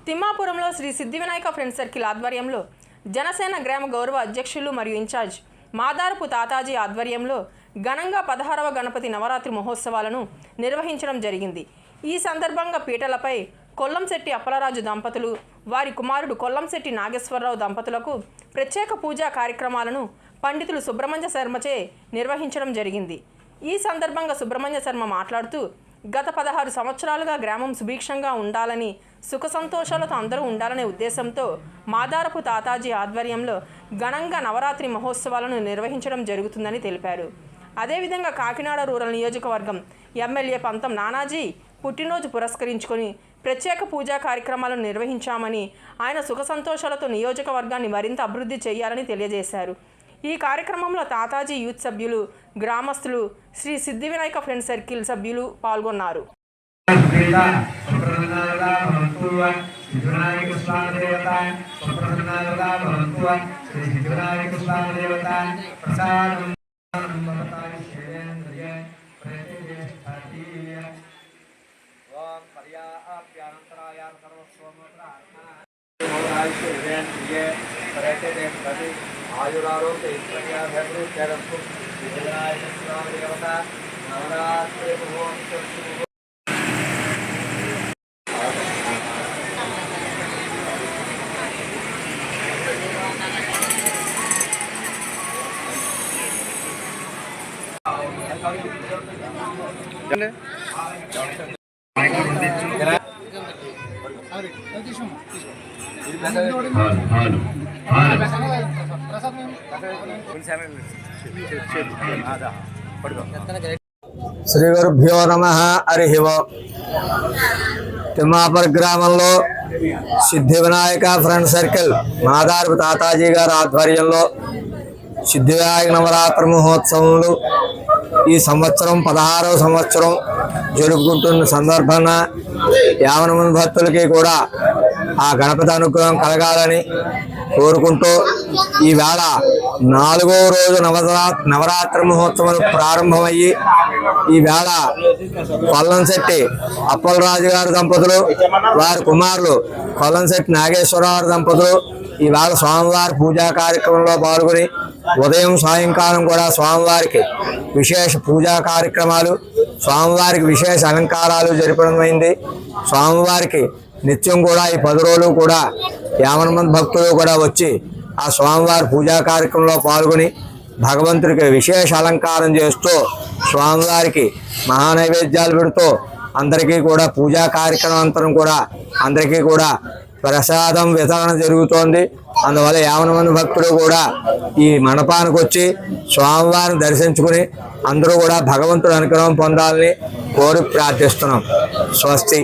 తిమ్మాపురంలో Shri Siddhivinayak friends circle ఆధ్వర్యంలో జనసేన గ్రామ గౌరవ అధ్యక్షులు మరియు ఇన్ఛార్జ్ మాదారపు తాతాజీ ఆధ్వర్యంలో ఘనంగా 16వ గణపతి నవరాత్రి మహోత్సవాలను నిర్వహించడం జరిగింది. ఈ సందర్భంగా పీటలపై కొల్లంశెట్టి అప్పలరాజు దంపతులు, వారి కుమారుడు కొల్లంశెట్టి నాగేశ్వరరావు దంపతులకు ప్రత్యేక పూజా కార్యక్రమాలను పండితులు సుబ్రహ్మణ్య శర్మచే నిర్వహించడం జరిగింది. ఈ సందర్భంగా సుబ్రహ్మణ్య శర్మ మాట్లాడుతూ, గత 16 సంవత్సరాలుగా గ్రామం సుభిక్షంగా ఉండాలని, సుఖ సంతోషాలతో అందరూ ఉండాలనే ఉద్దేశంతో మాదారపు తాతాజీ ఆధ్వర్యంలో ఘనంగా నవరాత్రి మహోత్సవాలను నిర్వహించడం జరుగుతుందని తెలిపారు. అదేవిధంగా కాకినాడ రూరల్ నియోజకవర్గం ఎమ్మెల్యే పంతం నానాజీ పుట్టినరోజు పురస్కరించుకొని ప్రత్యేక పూజా కార్యక్రమాలను నిర్వహించామని, ఆయన సుఖ సంతోషాలతో నియోజకవర్గాన్ని మరింత అభివృద్ధి చేయాలని తెలియజేశారు. ఈ కార్యక్రమంలో తాతాజీ యూత్ సభ్యులు, గ్రామస్తులు, శ్రీ సిద్ధివినాయక ఫ్రెండ్స్ సర్కిల్ సభ్యులు పాల్గొన్నారు. आयुरारोग्य ऐश्वर्याभिवृद्ध्यर्थं विघ्नायकस्वामिदेवता नवरात्रि महोत्सव శ్రీ గురుభ్యో నమః. హరి ఓం. తిమ్మాపురం గ్రామంలో సిద్ధి వినాయక ఫ్రెండ్ సర్కిల్ మాదారపు తాతాజీ గారి ఆధ్వర్యంలో సిద్ధి వినాయక నవరాత్రి మహోత్సవంలో ఈ సంవత్సరం 16వ సంవత్సరం జరుపుకుంటున్న సందర్భాన 50 మంది భక్తులకి కూడా ఆ గణపతి అనుగ్రహం కలగాలని కోరుకుంటూ ఈవేళ 4వ రోజు నవరాత్రి మహోత్సవం ప్రారంభమయ్యి ఈవేళ కొల్లంశెట్టి అప్పలరాజు గారి దంపతులు, వారి కుమారులు కొల్లంశెట్టి నాగేశ్వరరావు దంపతులు ఈవేళ స్వామివారి పూజా కార్యక్రమంలో పాల్గొని ఉదయం సాయంకాలం కూడా స్వామివారికి విశేష పూజా కార్యక్రమాలు, స్వామివారికి విశేష అలంకారాలు జరిపడమైంది. స్వామివారికి నిత్యం కూడా ఈ 10 రోజులు కూడా 50 మంది భక్తులు కూడా వచ్చి ఆ స్వామివారి పూజా కార్యక్రమంలో పాల్గొని భగవంతుడికి విశేష అలంకారం చేస్తూ స్వామివారికి మహానైవేద్యాలు పెడుతూ అందరికీ కూడా పూజా కార్యక్రమాంతరం కూడా అందరికీ కూడా ప్రసాదం వితరణ జరుగుతోంది. అందువల్ల 50 మంది భక్తులు కూడా ఈ మండపానికి వచ్చి స్వామివారిని దర్శించుకుని అందరూ కూడా భగవంతుడి అనుగ్రహం పొందాలని కోరి ప్రార్థిస్తున్నాం. స్వస్తి.